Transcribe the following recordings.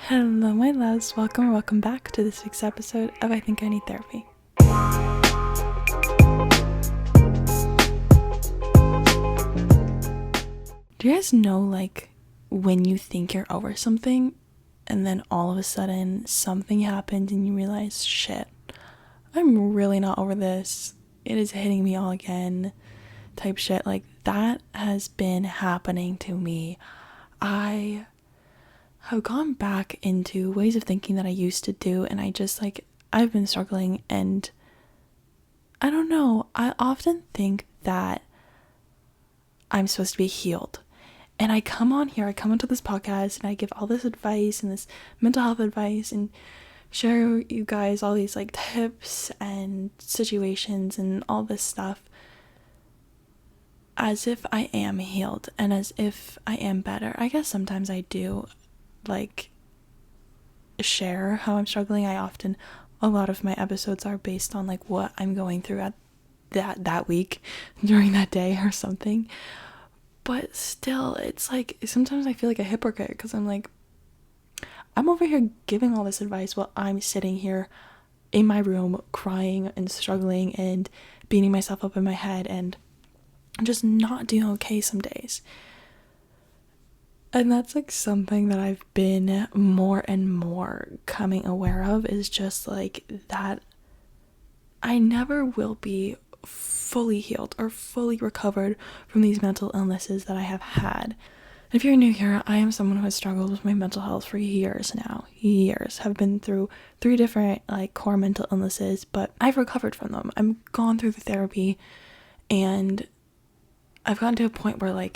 Hello, my loves. Welcome back to this week's episode of I Think I Need Therapy. Do you guys know, when you think you're over something, and then all of a sudden something happened and you realize, shit, I'm really not over this. It is hitting me all again, type shit. That has been happening to me. I have gone back into ways of thinking that I used to do, and I've been struggling, and I don't know, I often think that I'm supposed to be healed. And I come onto this podcast, and I give all this advice and this mental health advice and share you guys all these tips and situations and all this stuff as if I am healed and as if I am better. I guess sometimes I do share how I'm struggling. A lot of my episodes are based on what I'm going through at that week during that day or something. But still, it's sometimes I feel like a hypocrite because I'm over here giving all this advice while I'm sitting here in my room crying and struggling and beating myself up in my head and just not doing okay some days. And that's something that I've been more and more coming aware of, is just that I never will be fully healed or fully recovered from these mental illnesses that I have had. If you're new here, I am someone who has struggled with my mental health for years now. Have been through 3 different core mental illnesses, but I've recovered from them. I've gone through the therapy, and I've gotten to a point where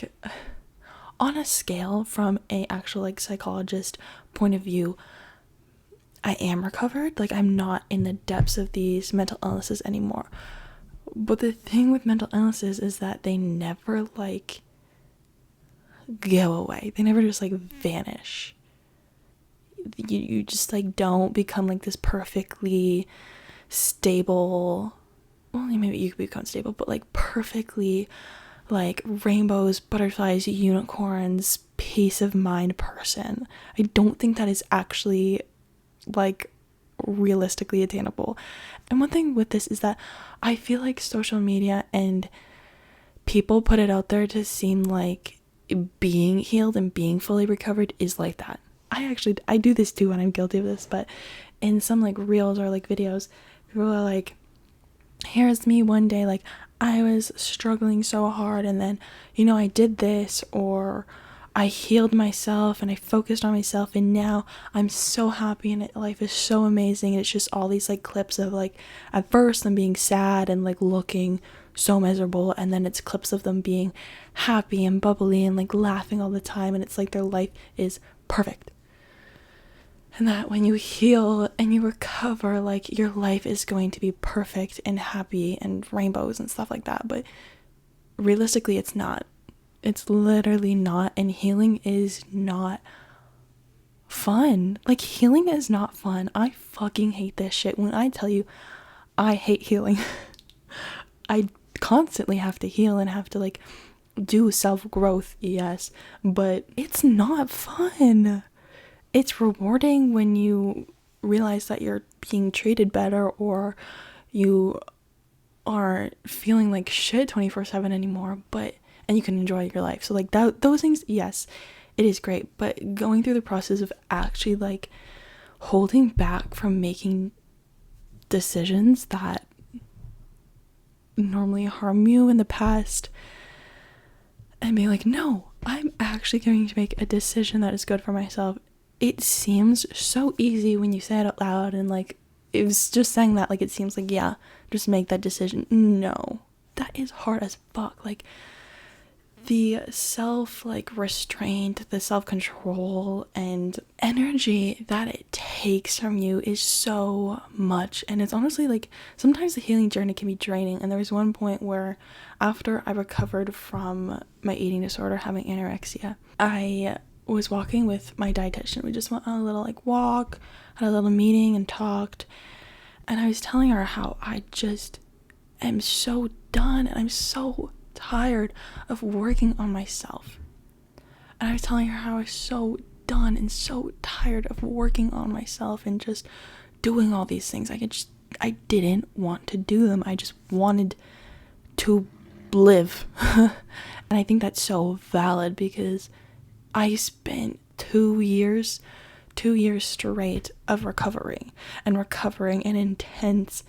on a scale from a actual psychologist point of view, I am recovered. I'm not in the depths of these mental illnesses anymore. But the thing with mental illnesses is that they never go away. They never just vanish. You just don't become this perfectly stable, well, maybe you could become stable, but perfectly rainbows, butterflies, unicorns, peace of mind person. I don't think that is actually realistically attainable. And one thing with this is that I feel like social media and people put it out there to seem like being healed and being fully recovered is that. I do this too, and I'm guilty of this, but in some reels or videos, people are here's me one day, I was struggling so hard, and then I did this, or I healed myself and I focused on myself, and now I'm so happy and life is so amazing. And it's just all these clips of at first them being sad and looking so miserable, and then it's clips of them being happy and bubbly and laughing all the time, and it's their life is perfect. And that when you heal and you recover, your life is going to be perfect and happy and rainbows and stuff like that. But realistically, it's not. It's literally not. And healing is not fun. Healing is not fun. I fucking hate this shit. When I tell you I hate healing, I constantly have to heal and have to do self-growth, yes, but it's not fun. It's rewarding when you realize that you're being treated better, or you aren't feeling like shit 24/7 anymore, and you can enjoy your life. So those things, yes, it is great, but going through the process of actually holding back from making decisions that normally harm you in the past, and being no, I'm actually going to make a decision that is good for myself. It seems so easy when you say it out loud, and it was just saying that it seems yeah, just make that decision. No, that is hard as fuck. The self restraint, the self-control and energy that it takes from you is so much, and it's honestly sometimes the healing journey can be draining. And there was one point where, after I recovered from my eating disorder, having anorexia, I was walking with my dietitian. We just went on a little walk, had a little meeting and talked, and I was telling her how I just am so done, and I'm so tired of working on myself. And I was telling her how I was so done and so tired of working on myself and just doing all these things. I didn't want to do them. I just wanted to live. And I think that's so valid, because I spent 2 years straight of recovering in intense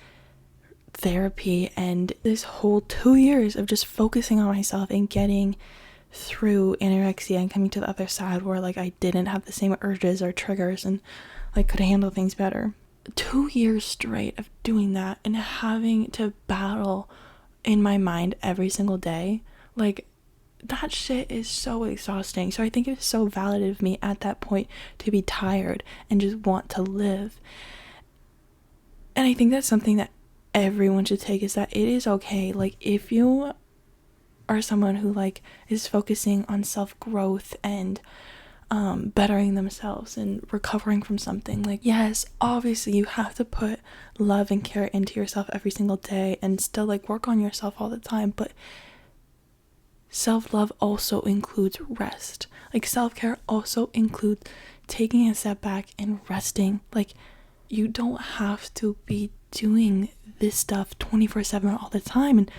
therapy, and this whole 2 years of just focusing on myself and getting through anorexia and coming to the other side where like I didn't have the same urges or triggers and like could handle things better. 2 years straight of doing that and having to battle in my mind every single day, like that shit is so exhausting. So I think it's so valid of me at that point to be tired and just want to live. And I think that's something that everyone should take, is that it is okay. Like if you are someone who like is focusing on self-growth and bettering themselves and recovering from something, like yes, obviously you have to put love and care into yourself every single day and still like work on yourself all the time, but self-love also includes rest. Like self-care also includes taking a step back and resting. Like you don't have to be doing this stuff 24/7 all the time, and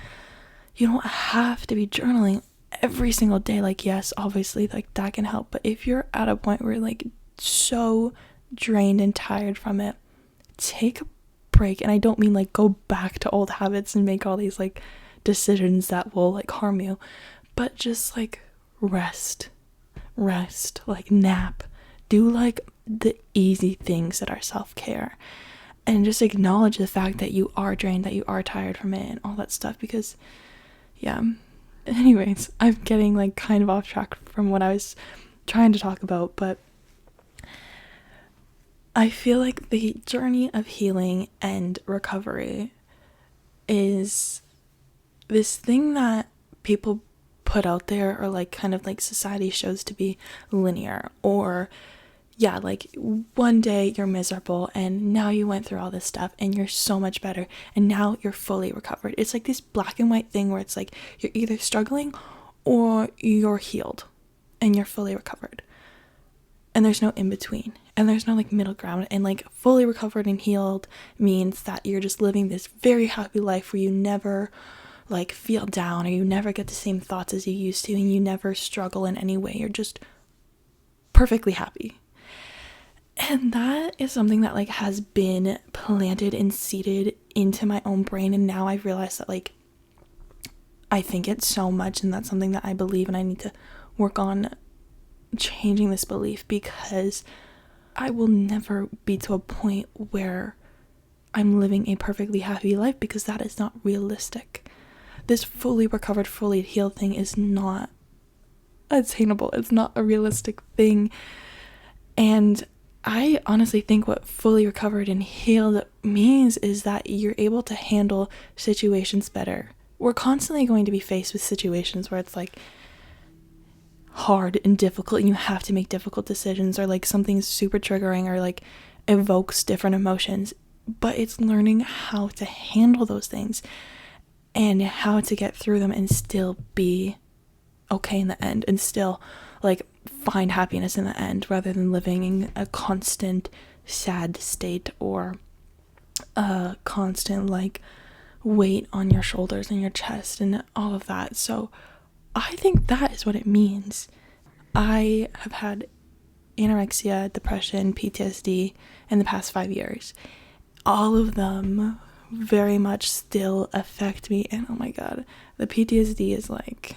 you don't have to be journaling every single day. Like yes, obviously like that can help, but if you're at a point where you're like so drained and tired from it, take a break. And I don't mean like go back to old habits and make all these like decisions that will like harm you, but just like rest, like nap, do like the easy things that are self-care, and just acknowledge the fact that you are drained, that you are tired from it and all that stuff. Because yeah, anyways, I'm getting like kind of off track from what I was trying to talk about, but I feel like the journey of healing and recovery is this thing that people put out there, or like kind of like society shows to be linear, or yeah, like one day you're miserable and now you went through all this stuff and you're so much better and now you're fully recovered. It's like this black and white thing where it's like you're either struggling or you're healed and you're fully recovered, and there's no in between, and there's no like middle ground. And like fully recovered and healed means that you're just living this very happy life where you never like feel down, or you never get the same thoughts as you used to, and you never struggle in any way. You're just perfectly happy. And that is something that like has been planted and seeded into my own brain, and now I've realized that like I think it so much, and that's something that I believe, and I need to work on changing this belief, because I will never be to a point where I'm living a perfectly happy life, because that is not realistic. This fully recovered, fully healed thing is not attainable. It's not a realistic thing. And I honestly think what fully recovered and healed means is that you're able to handle situations better. We're constantly going to be faced with situations where it's like hard and difficult, and you have to make difficult decisions, or like something's super triggering, or like evokes different emotions. But it's learning how to handle those things and how to get through them and still be okay in the end, and still like find happiness in the end, rather than living in a constant sad state, or a constant like weight on your shoulders and your chest and all of that. So I think that is what it means. I have had anorexia, depression, PTSD in the past 5 years. All of them very much still affect me, and oh my god, the PTSD is like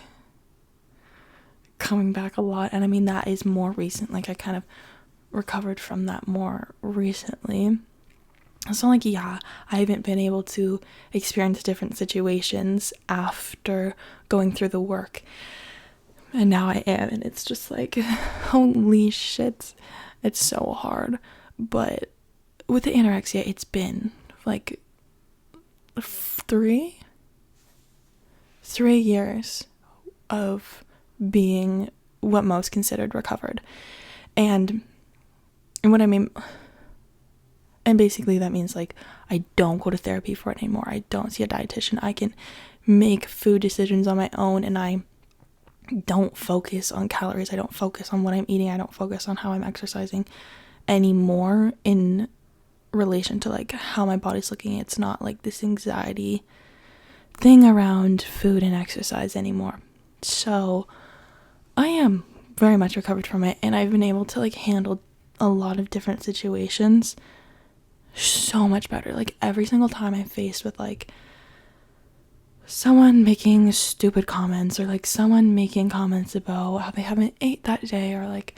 coming back a lot. And I mean, that is more recent. Like I kind of recovered from that more recently. So like, yeah, I haven't been able to experience different situations after going through the work, and now I am, and it's just like, holy shit, it's so hard. But with the anorexia, it's been like 3 years of being what most considered recovered. And what I mean, and basically that means like I don't go to therapy for it anymore. I don't see a dietitian. I can make food decisions on my own, and I don't focus on calories. I don't focus on what I'm eating. I don't focus on how I'm exercising anymore in relation to like how my body's looking. It's not like this anxiety thing around food and exercise anymore. So I am very much recovered from it, and I've been able to like handle a lot of different situations so much better. Like every single time I'm faced with like someone making stupid comments, or like someone making comments about how they haven't ate that day, or like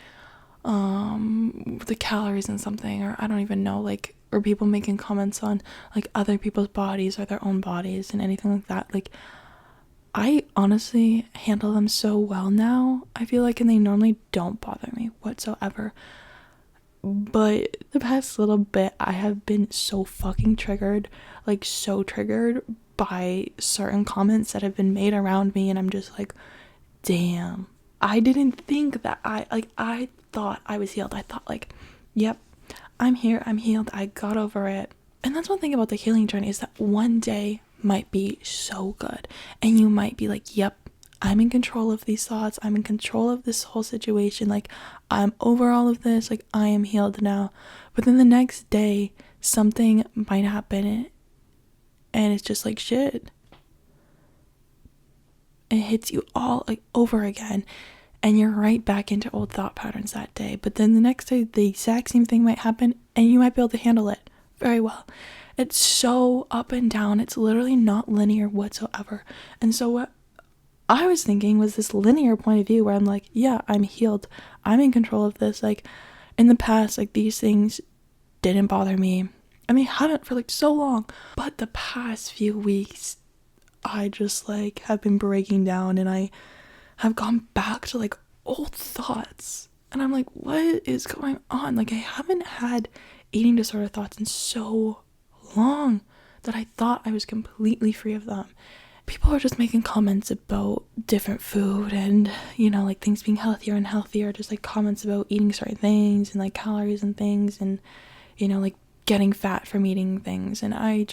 the calories in something, or I don't even know, like, or people making comments on like other people's bodies or their own bodies and anything like that, like I honestly handle them so well now, I feel like, and they normally don't bother me whatsoever. But the past little bit, I have been so fucking triggered, like so triggered by certain comments that have been made around me, and I'm just like, damn, I didn't think that I thought I was healed. I thought like, yep, I'm here, I'm healed, I got over it. And that's one thing about the healing journey, is that one day might be so good, and you might be like, yep, I'm in control of these thoughts, I'm in control of this whole situation, like I'm over all of this, like I am healed now. But then the next day something might happen, and it's just like shit, it hits you all like over again, and you're right back into old thought patterns that day. But then the next day the exact same thing might happen, and you might be able to handle it very well. It's so up and down. It's literally not linear whatsoever. And so what I was thinking was this linear point of view where I'm like, yeah, I'm healed, I'm in control of this. Like in the past, like these things didn't bother me, and they haven't for like so long. But the past few weeks, I just like have been breaking down, and I have gone back to like old thoughts, and I'm like, what is going on? Like I haven't had eating disorder thoughts in so long that I thought I was completely free of them. People are just making comments about different food, and you know, like things being healthier and healthier, just like comments about eating certain things and like calories and things, and you know, like getting fat from eating things. And I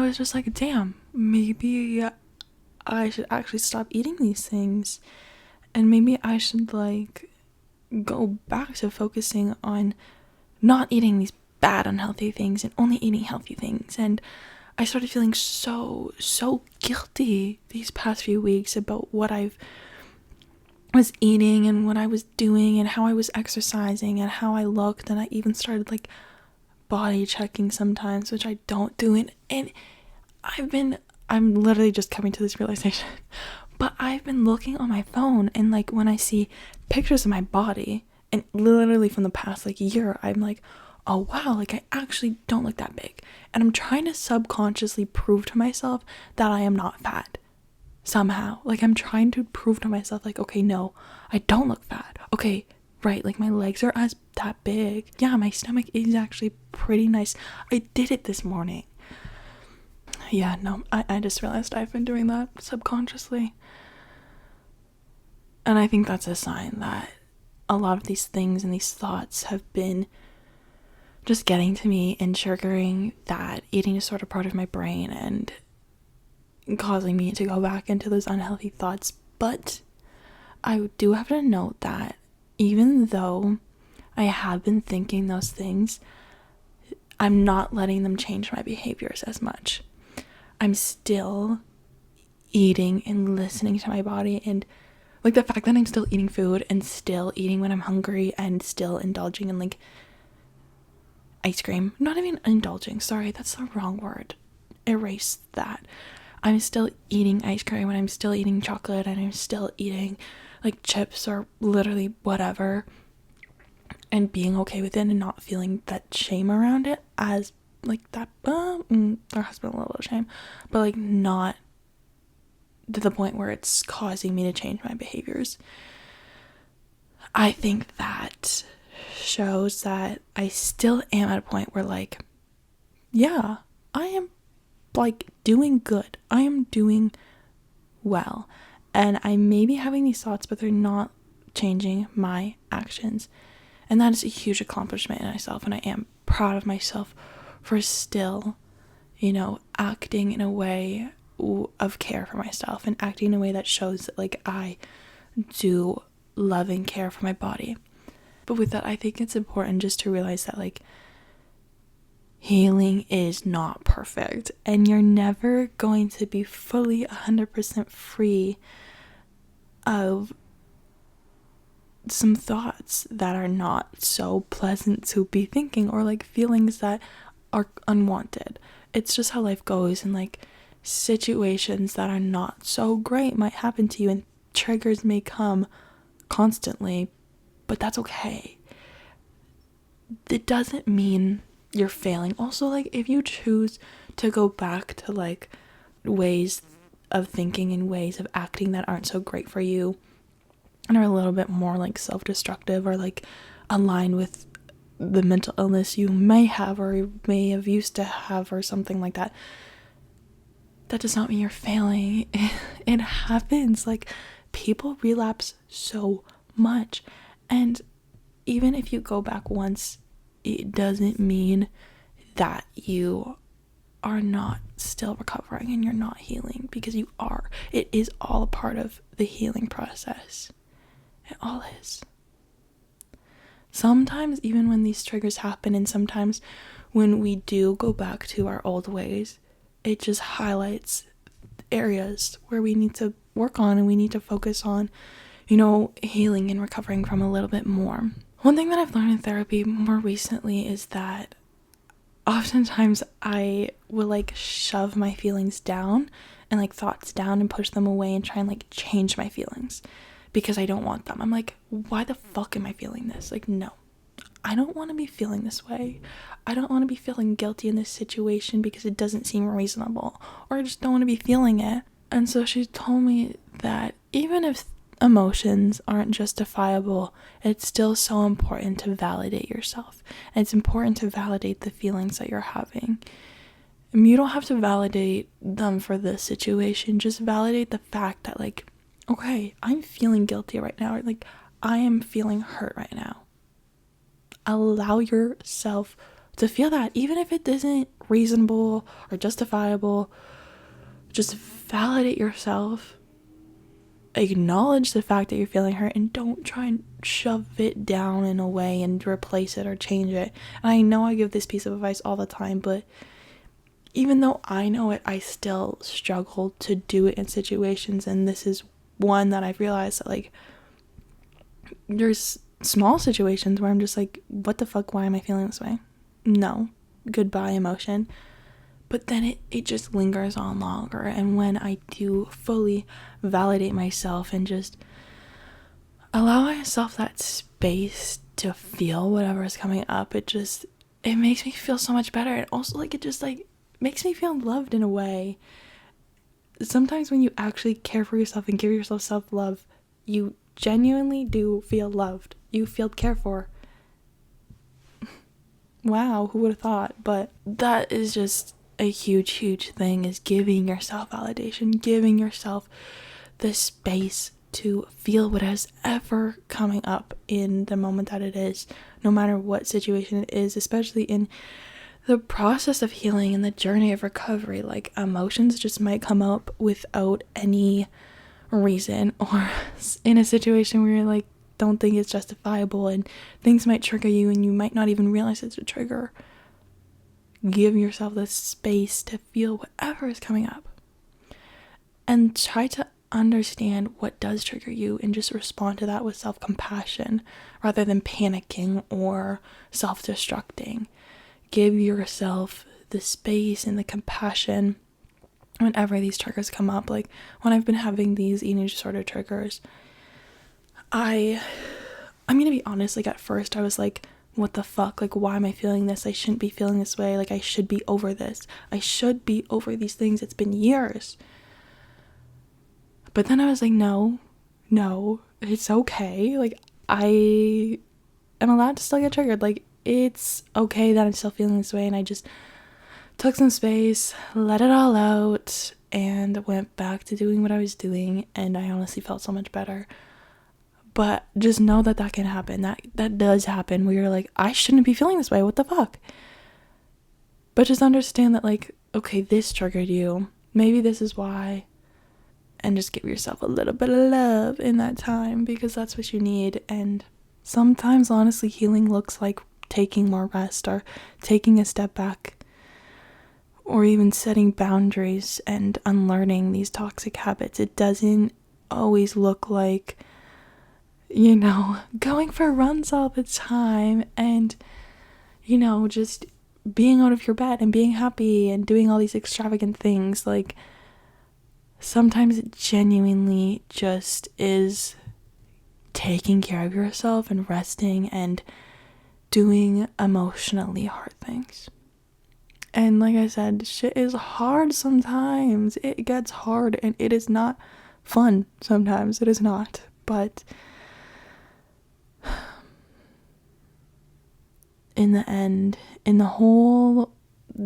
was just like, damn, maybe I should actually stop eating these things, and maybe I should like go back to focusing on not eating these bad unhealthy things and only eating healthy things. And I started feeling so guilty these past few weeks about what I was eating and what I was doing and how I was exercising and how I looked. And I even started like body checking sometimes, which I don't do. And I'm literally just coming to this realization, but I've been looking on my phone, and like when I see pictures of my body, and literally from the past like year, I'm like, oh wow, like I actually don't look that big. And I'm trying to subconsciously prove to myself that I am not fat somehow. Like I'm trying to prove to myself like, okay, no, I don't look fat. Okay, right, like my legs are that big. Yeah, my stomach is actually pretty nice. I did it this morning. Yeah, no, I just realized I've been doing that subconsciously. And I think that's a sign that a lot of these things and these thoughts have been just getting to me and triggering that eating disorder part of my brain and causing me to go back into those unhealthy thoughts. But I do have to note that even though I have been thinking those things, I'm not letting them change my behaviors as much. I'm still eating and listening to my body, and like the fact that I'm still eating food and still eating when I'm hungry and still indulging in like ice cream. Not even indulging, sorry, that's the wrong word. Erase that. I'm still eating ice cream, and I'm still eating chocolate, and I'm still eating like chips or literally whatever, and being okay with it and not feeling that shame around it as like that. There has been a little shame, but like not to the point where it's causing me to change my behaviors. I think that shows that I still am at a point where like, yeah, I am like doing good. I am doing well. And I may be having these thoughts, but they're not changing my actions. And that is a huge accomplishment in myself. And I am proud of myself for still, you know, acting in a way of care for myself and acting in a way that shows that like I do love and care for my body. But with that, I think it's important just to realize that like healing is not perfect, and you're never going to be fully 100% free of some thoughts that are not so pleasant to be thinking, or like feelings that are unwanted. It's just how life goes, and like situations that are not so great might happen to you, and triggers may come constantly, but that's okay. It doesn't mean you're failing. Also, like if you choose to go back to like ways of thinking and ways of acting that aren't so great for you and are a little bit more like self-destructive or like aligned with the mental illness you may have or may have used to have or something like that, that does not mean you're failing. It happens. Like people relapse so much, and even if you go back once, it doesn't mean that you are not still recovering and you're not healing, because you are. It is all a part of the healing process. It all is. Sometimes even when these triggers happen, and sometimes when we do go back to our old ways, it just highlights areas where we need to work on and we need to focus on, healing and recovering from a little bit more. One thing that I've learned in therapy more recently is that oftentimes I will like shove my feelings down and like thoughts down and push them away and try and like change my feelings because I don't want them. I'm like, why the fuck am I feeling this? Like, no, I don't want to be feeling this way. I don't want to be feeling guilty in this situation because it doesn't seem reasonable, or I just don't want to be feeling it. And so she told me that even if emotions aren't justifiable, it's still so important to validate yourself. And it's important to validate the feelings that you're having. And you don't have to validate them for this situation. Just validate the fact that like, okay, I'm feeling guilty right now. Or like, I am feeling hurt right now. Allow yourself to feel that, even if it isn't reasonable or justifiable. Just validate yourself. Acknowledge the fact that you're feeling hurt, and don't try and shove it down in a way and replace it or change it. And I know I give this piece of advice all the time, but even though I know it, I still struggle to do it in situations. And this is one that I've realized that like there's small situations where I'm just like, what the fuck, why am I feeling this way? No, goodbye emotion. But then it just lingers on longer. And when I do fully validate myself and just allow myself that space to feel whatever is coming up, it makes me feel so much better. And also like it just like makes me feel loved in a way. Sometimes when you actually care for yourself and give yourself self-love, you genuinely do feel loved. You feel cared for. Wow, who would have thought? But that is just a huge thing, is giving yourself validation, giving yourself the space to feel what is ever coming up in the moment that it is, no matter what situation it is, especially in the process of healing and the journey of recovery. Like emotions just might come up without any reason, or in a situation where you're like don't think it's justifiable, and things might trigger you and you might not even realize it's a trigger. Give yourself the space to feel whatever is coming up, and try to understand what does trigger you and just respond to that with self-compassion rather than panicking or self-destructing. Give yourself the space and the compassion whenever these triggers come up. Like when I've been having these eating disorder triggers, I'm gonna be honest, like at first I was like, what the fuck, like why am I feeling this? I shouldn't be feeling this way. Like I should be over this. I should be over these things. It's been years. But then I was like, no, it's okay. Like I am allowed to still get triggered. Like it's okay that I'm still feeling this way. And I just took some space, let it all out, and went back to doing what I was doing. And I honestly felt so much better. But just know that can happen. That does happen, where you're like, I shouldn't be feeling this way. What the fuck? But just understand that, like, okay, this triggered you. maybe this is why. And just give yourself a little bit of love in that time, because that's what you need. And sometimes, honestly, healing looks like taking more rest, or taking a step back, or even setting boundaries and unlearning these toxic habits. It doesn't always look like, going for runs all the time and, just being out of your bed and being happy and doing all these extravagant things. Like, sometimes it genuinely just is taking care of yourself and resting and doing emotionally hard things. And like I said, shit is hard sometimes. It gets hard and it is not fun sometimes. It is not. But in the end, in the whole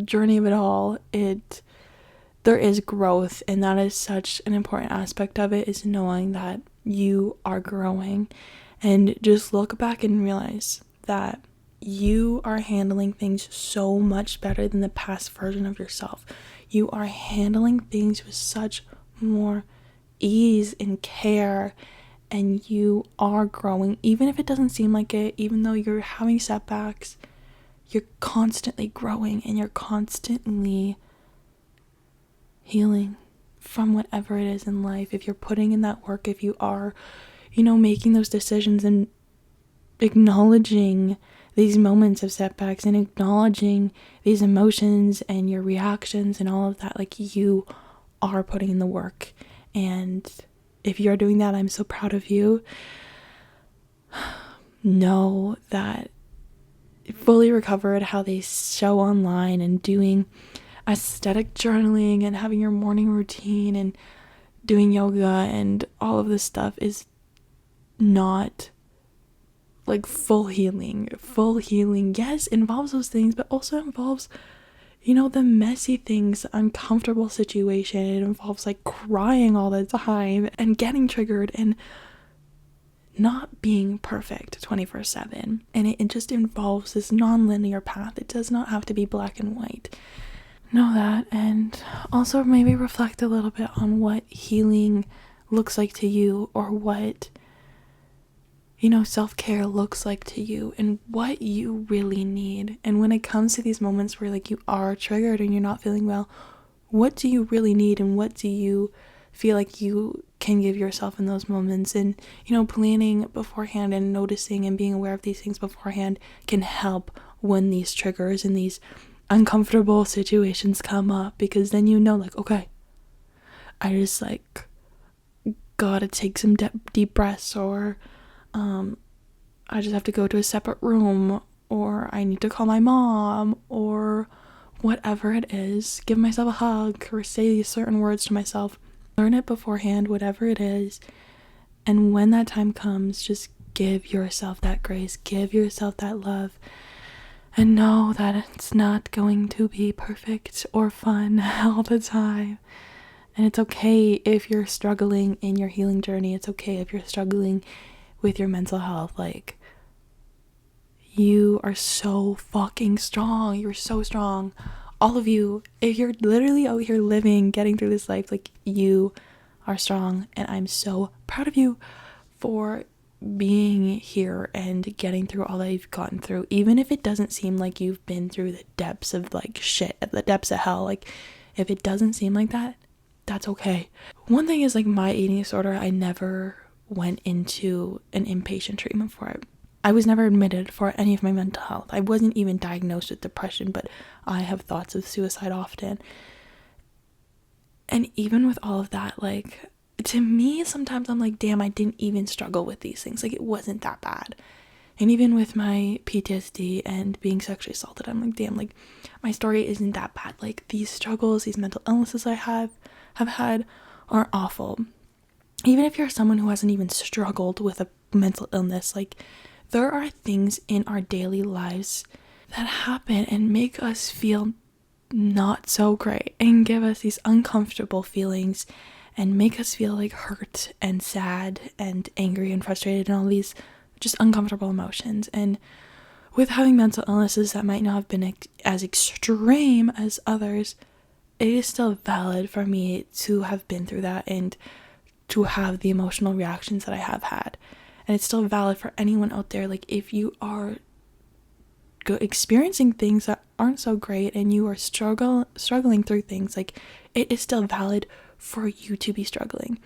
journey of it all, there is growth, and that is such an important aspect of it, is knowing that you are growing. And just look back and realize that you are handling things so much better than the past version of yourself. You are handling things with such more ease and care, and you are growing. Even if it doesn't seem like it, even though you're having setbacks, you're constantly growing and you're constantly healing from whatever it is in life. If you're putting in that work, if you are, making those decisions and acknowledging these moments of setbacks and acknowledging these emotions and your reactions and all of that, like, you are putting in the work. And if you're doing that, I'm so proud of you. Know that fully recovered, how they show online, and doing aesthetic journaling and having your morning routine and doing yoga and all of this stuff is not like full healing. Full healing, yes, involves those things, but also involves, the messy things, the uncomfortable situation. It involves like crying all the time and getting triggered and not being perfect 24/7. And it just involves this non-linear path. It does not have to be black and white. Know that, and also maybe reflect a little bit on what healing looks like to you, or what self-care looks like to you, and what you really need. And when it comes to these moments where like you are triggered and you're not feeling well, what do you really need, and what do you feel like you can give yourself in those moments? And planning beforehand and noticing and being aware of these things beforehand can help when these triggers and these uncomfortable situations come up, because then like, okay, I just like gotta take some deep breaths, or I just have to go to a separate room, or I need to call my mom, or whatever it is, give myself a hug, or say these certain words to myself. Learn it beforehand, whatever it is, and when that time comes, just give yourself that grace, give yourself that love. And know that it's not going to be perfect or fun all the time. And it's okay if you're struggling in your healing journey. It's okay if you're struggling with your mental health. Like, you are so fucking strong. You're so strong. All of you. If you're literally out here living, getting through this life, like, you are strong. And I'm so proud of you for being here and getting through all that you've gotten through, even if it doesn't seem like you've been through the depths of like shit, the depths of hell. Like, if it doesn't seem like that, that's okay. One thing is, like, my eating disorder, I never went into an inpatient treatment for it. I was never admitted for any of my mental health. I wasn't even diagnosed with depression, but I have thoughts of suicide often. And even with all of that, like, to me, sometimes I'm like, damn, I didn't even struggle with these things. Like, it wasn't that bad. And even with my PTSD and being sexually assaulted, I'm like, damn, like, my story isn't that bad. Like, these struggles, these mental illnesses I have had are awful. Even if you're someone who hasn't even struggled with a mental illness, like, there are things in our daily lives that happen and make us feel not so great and give us these uncomfortable feelings and make us feel like hurt and sad and angry and frustrated and all these just uncomfortable emotions. And with having mental illnesses that might not have been as extreme as others, it is still valid for me to have been through that and to have the emotional reactions that I have had. And it's still valid for anyone out there. Like, if you are experiencing things that aren't so great and you are struggling through things, like, it is still valid for you to be struggling.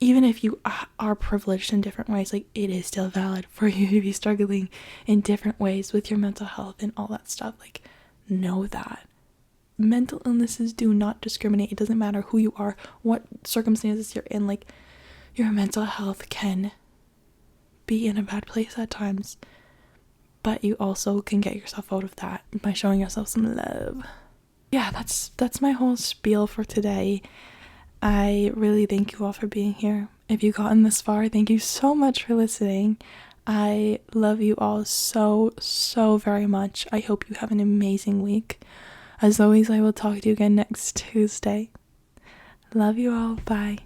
Even if you are privileged in different ways, like, it is still valid for you to be struggling in different ways with your mental health and all that stuff. Like, know that mental illnesses do not discriminate. It doesn't matter who you are, what circumstances you're in. Like, your mental health can be in a bad place at times, but you also can get yourself out of that by showing yourself some love. Yeah, that's my whole spiel for today. I really thank you all for being here. If you've gotten this far, thank you so much for listening. I love you all so, so very much. I hope you have an amazing week. As always, I will talk to you again next Tuesday. Love you all. Bye.